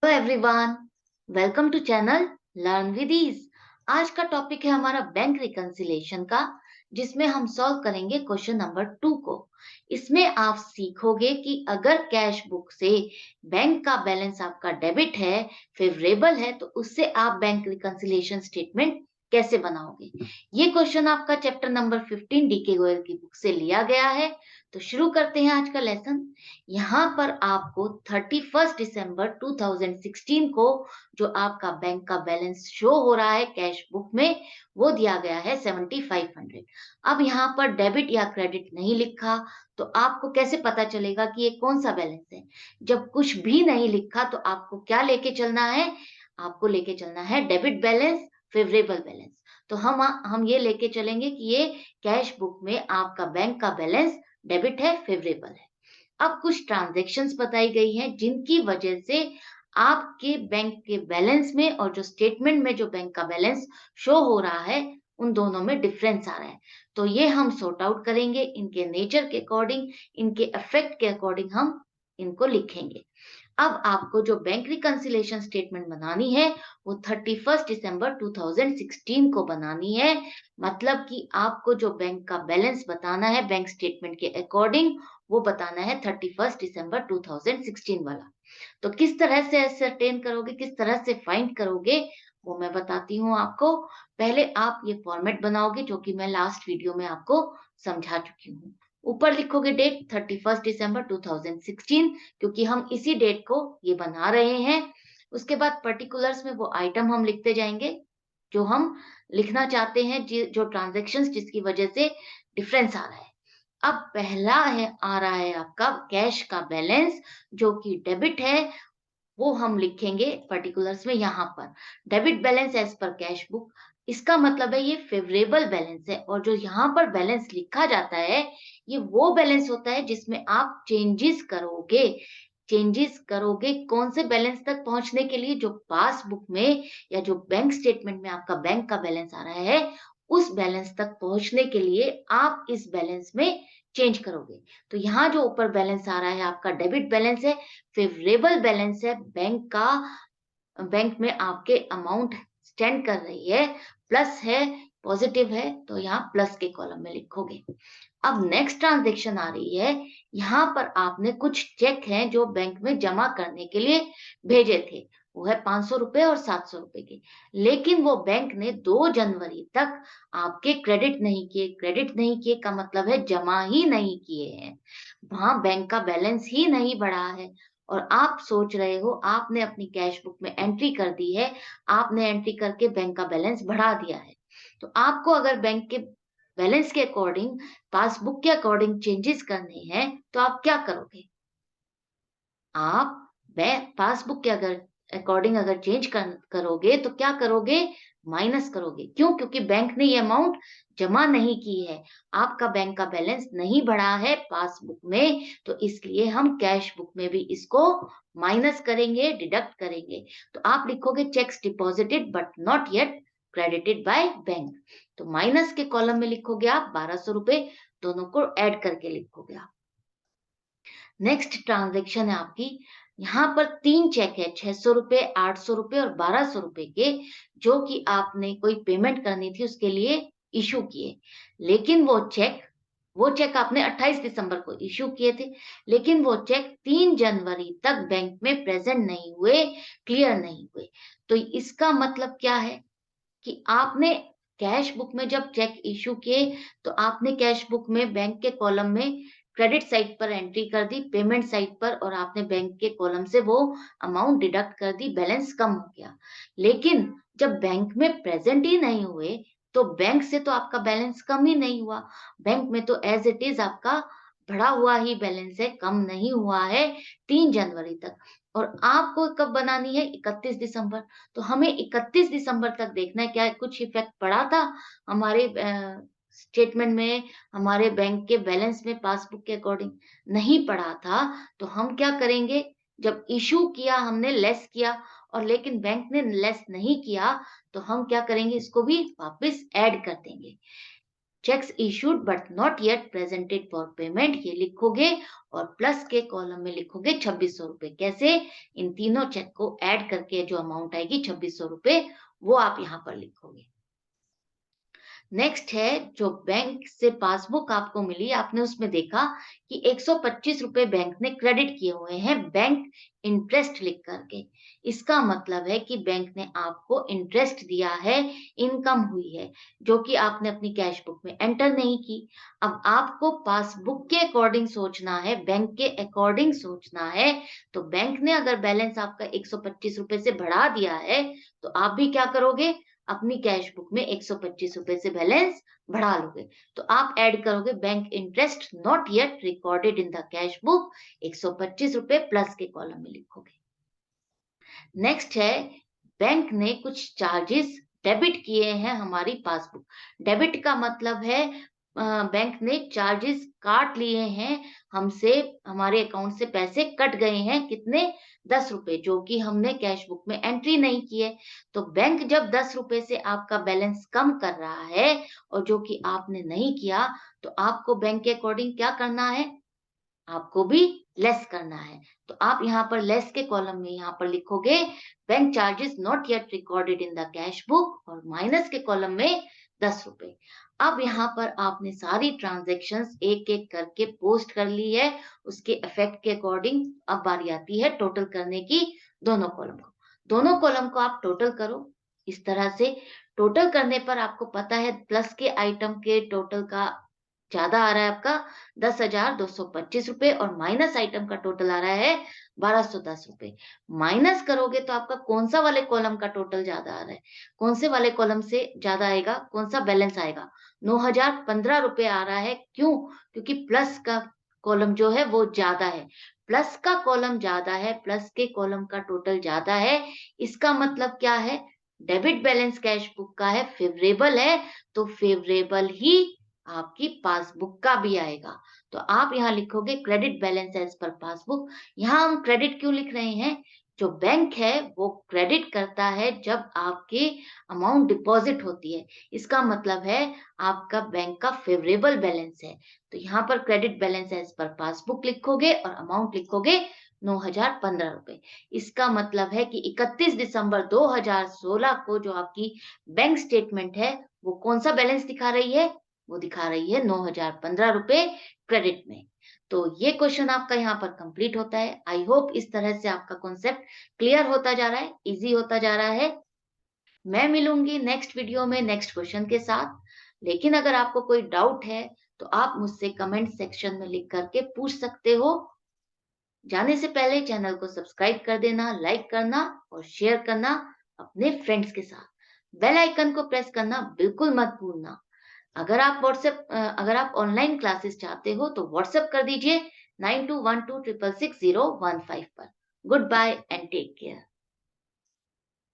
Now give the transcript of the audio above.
Hello everyone, welcome to channel learn with ease. आज का topic है हमारा बैंक रिकंसिलिएशन का, जिसमें हम सॉल्व करेंगे क्वेश्चन नंबर 2 को। इसमें आप सीखोगे कि अगर कैश बुक से बैंक का बैलेंस आपका डेबिट है, फेवरेबल है, तो उससे आप बैंक रिकंसिलिएशन स्टेटमेंट कैसे बनाओगे। ये क्वेश्चन आपका चैप्टर नंबर 15 डीके गोयल की बुक से लिया गया है। तो शुरू करते हैं आज का लेसन। यहाँ पर आपको 31 दिसंबर 2016 को जो आपका बैंक का बैलेंस शो हो रहा है कैश बुक में, वो दिया गया है 7500। अब यहाँ पर डेबिट या क्रेडिट नहीं लिखा, तो आपको कैसे पता चलेगा कि ये कौन सा बैलेंस है। जब कुछ भी नहीं लिखा तो आपको क्या लेके चलना है, आपको लेके चलना है डेबिट बैलेंस, फेवरेबल बैलेंस। तो हम ये लेके चलेंगे कि ये कैश बुक में आपका बैंक का बैलेंस डेबिट है, फेवरेबल है। अब कुछ ट्रांजैक्शंस बताई गई हैं जिनकी वजह से आपके बैंक के बैलेंस में और जो स्टेटमेंट में जो बैंक का बैलेंस शो हो रहा है, उन दोनों में डिफरेंस आ रहा है। तो ये हम सॉर्ट आउट करेंगे, इनके नेचर के अकॉर्डिंग, इनके इफेक्ट के अकॉर्डिंग हम इनको लिखेंगे। अब आपको जो बैंक रिकंसिलिएशन स्टेटमेंट बनानी है, वो 31 दिसंबर 2016 को बनानी है। मतलब कि आपको जो बैंक का बैलेंस बताना है बैंक स्टेटमेंट के अकॉर्डिंग, वो बताना है 31 दिसंबर 2016 वाला। तो किस तरह से एसरटेन करोगे, किस तरह से फाइंड करोगे, वो मैं बताती हूँ आपको। पहले आप ये फॉर्मेट बनाओगे जो कि मैं लास्ट वीडियो में आपको समझा चुकी हूँ। ऊपर लिखोगे डेट 31 दिसंबर 2016, क्योंकि हम इसी डेट को ये बना रहे हैं। उसके बाद पर्टिकुलर्स में वो आइटम हम लिखते जाएंगे जो हम लिखना चाहते हैं, जो ट्रांजैक्शंस जिसकी वजह से डिफरेंस आ रहा है। अब पहला है आ रहा है आपका कैश का बैलेंस, जो कि डेबिट है। वो हम लिखेंगे पर्टिकुलर्स में यहाँ पर debit balance as per cash book. इसका मतलब है ये फेवरेबल बैलेंस है, और जो यहाँ पर बैलेंस लिखा जाता है, ये वो बैलेंस होता है जिसमें आप चेंजेस करोगे कौन से बैलेंस तक पहुंचने के लिए, जो पासबुक में या जो बैंक स्टेटमेंट में आपका बैंक का बैलेंस आ रहा है, उस बैलेंस तक पहुंचने के लिए आप इस बैलेंस में चेंज करोगे। तो यहाँ जो ऊपर बैलेंस आ रहा है आपका डेबिट बैलेंस है, फेवरेबल बैलेंस है बैंक का। बैंक में आपके अमाउंट स्टैंड कर रही है, प्लस है, पॉजिटिव है, तो यहाँ प्लस के कॉलम में लिखोगे। अब नेक्स्ट ट्रांजैक्शन आ रही है। यहाँ पर आपने कुछ चेक हैं जो बैंक में जमा करने के लिए भेजे थे, वो है 500 रुपए और 700 रुपए के। लेकिन वो बैंक ने 2 जनवरी तक आपके क्रेडिट नहीं किए का मतलब है जमा ही नहीं किए हैं। वहां बैंक का बैलेंस ही नहीं बढ़ा है, और आप सोच रहे हो आपने अपनी कैश बुक में एंट्री कर दी है, आपने एंट्री करके बैंक का बैलेंस बढ़ा दिया है। तो आपको अगर बैंक के बैलेंस के अकॉर्डिंग, पासबुक के अकॉर्डिंग चेंजेस करने हैं, तो आप क्या करोगे? आप पासबुक के अगर अकॉर्डिंग अगर करोगे तो क्या करोगे? माइनस करोगे। क्यों? क्योंकि बैंक ने ये अमाउंट जमा नहीं की है, आपका बैंक का बैलेंस नहीं बढ़ा है पासबुक में, तो इसलिए हम कैश बुक में भी इसको माइनस करेंगे, डिडक्ट करेंगे। तो आप लिखोगे checks deposited but not yet credited by bank. तो माइनस के कॉलम में लिखोगे आप 1200 रुपए, दोनों को ऐड करके लिखोगे आप। नेक्स्ट ट्रांजैक्शन है आपकी, यहाँ पर 3 चेक है, 600 रुपए, 800 रुपए और 1200 रुपए के, जो कि आपने कोई पेमेंट करनी थी उसके लिए इश्यू किए। लेकिन वो चेक आपने 28 दिसंबर को इश्यू किए थे, लेकिन वो चेक 3 जनवरी तक बैंक में प्रेजेंट नहीं हुए, क्लियर नहीं हुए। तो इसका मतलब क्या है कि आपने कैश बुक में जब चेक इश्यू किए, तो आपने कैश बुक में बैंक के कॉलम में क्रेडिट साइड पर एंट्री कर दी, पेमेंट साइड पर, और आपने बैंक के कॉलम से वो अमाउंट डिडक्ट कर दी, बैलेंस कम हो गया। लेकिन जब बैंक में प्रेजेंट ही नहीं हुए, तो बैंक से तो आपका बैलेंस कम ही नहीं हुआ, बैंक में तो एज इट इज आपका बढ़ा हुआ ही बैलेंस है, कम नहीं हुआ है 3 जनवरी तक। और आपको कब बनानी है? 31 दिसंबर। तो हमें 31 दिसंबर तक देखना है, क्या कुछ इफेक्ट पड़ा था हमारे स्टेटमेंट में, हमारे बैंक के बैलेंस में पासबुक के अकॉर्डिंग? नहीं पड़ा था। तो हम क्या करेंगे, जब इशू किया हमने लेस किया, और लेकिन बैंक ने लेस नहीं किया, तो हम क्या करेंगे, इसको भी वापस ऐड कर देंगे। Checks issued but not yet presented for payment, ये लिखोगे और प्लस के कॉलम में लिखोगे 2600 रुपए। कैसे? इन तीनों चेक को ऐड करके जो अमाउंट आएगी 2600 रुपए, वो आप यहाँ पर लिखोगे। नेक्स्ट है, जो बैंक से पासबुक आपको मिली, आपने उसमें देखा कि 125 रुपए बैंक ने क्रेडिट किए हुए हैं बैंक इंटरेस्ट लिख करके। इसका मतलब है कि बैंक ने आपको इंटरेस्ट दिया है, इनकम हुई है, जो कि आपने अपनी कैश बुक में एंटर नहीं की। अब आपको पासबुक के अकॉर्डिंग सोचना है, बैंक के अकॉर्डिंग सोचना है। तो बैंक ने अगर बैलेंस आपका 125 रुपए से बढ़ा दिया है, तो आप भी क्या करोगे? अपनी कैश बुक में 125 रुपए से बैलेंस बढ़ा लोगे। तो आप ऐड करोगे bank interest not yet recorded in the cash book, 125 रुपए प्लस के कॉलम में लिखोगे। नेक्स्ट है, बैंक ने कुछ चार्जेस डेबिट किए हैं हमारी पासबुक। डेबिट का मतलब है बैंक ने चार्जेस काट लिए हैं हमसे, हमारे अकाउंट से पैसे कट गए हैं, कितने? 10 रुपए, जो कि हमने कैश बुक में एंट्री नहीं की है। तो बैंक जब 10 रुपए से आपका बैलेंस कम कर रहा है और जो कि आपने नहीं किया, तो आपको बैंक के अकॉर्डिंग क्या करना है? आपको भी लेस करना है। तो आप यहाँ पर लेस के कॉलम में यहाँ पर लिखोगे bank charges not yet recorded in the cash book, और माइनस के कॉलम में 10 रुपए। अब यहाँ पर आपने सारी ट्रांजैक्शंस एक-एक करके पोस्ट कर ली है, उसके इफेक्ट के अकॉर्डिंग अब बारी आती है टोटल करने की दोनों कॉलम को। दोनों कॉलम को आप टोटल करो इस तरह से। टोटल करने पर आपको पता है प्लस के आइटम के टोटल का ज़्यादा आ रहा है आपका 10,225 रुपए, और माइनस आइटम का टोटल आ रहा है 1,210 रुपए। माइनस करोगे तो आपका कौन-सा वाले कॉलम का टोटल ज़्यादा आ रहा है? कौन से वाले कॉलम से ज़्यादा आएगा? कौन-सा बैलेंस आएगा? 9,015 रुपए आ रहा है। क्यों? क्योंकि प्लस का कॉलम जो है वो ज़्यादा है। प्लस का कॉलम ज़्यादा है, प्लस के कॉलम का टोटल ज़्यादा है। इसका मतलब क्या है? डेबिट बैलेंस कैश बुक का है, फेवरेबल है, तो फेवरेबल ही आपकी पासबुक का भी आएगा। तो आप यहाँ लिखोगे credit balance as per passbook. यहाँ हम क्रेडिट क्यों लिख रहे हैं? जो बैंक है वो क्रेडिट करता है जब आपकी अमाउंट डिपॉज़िट होती है। इसका मतलब है आपका बैंक का फ़ेवरेबल बैलेंस है। तो यहाँ पर credit balance as per passbook लिखोगे और अमाउंट लिखोगे 9,015 रुपए। इसका मतलब है कि 31 दिसंबर 2016 को जो आपकी बैंक स्टेटमेंट है, वो कौन-सा बैलेंस दिखा रही है? वो दिखा रही है 9,015 रुपए क्रेडिट में। तो ये क्वेश्चन आपका यहाँ पर कंप्लीट होता है। आई होप इस तरह से आपका कॉन्सेप्ट क्लियर होता जा रहा है, ईज़ी होता जा रहा है। मैं मिलूँगी नेक्स्ट वीडियो में नेक्स्ट क्वेश्चन के साथ। लेकिन अगर आपको कोई डाउट है, तो आप मुझसे कमेंट सेक्शन में लिख कर के पूछ सकते हो। जाने से पहले चैनल को सब्सक्राइब कर देना, लाइक करना और शेयर करना अपने फ्रेंड्स के साथ। बेल आइकन को प्रेस करना बिल्कुल मत भूलना। अगर आप ऑनलाइन क्लासेस चाहते हो तो व्हाट्सएप कर दीजिए 9212666015 पर। Good bye and take care.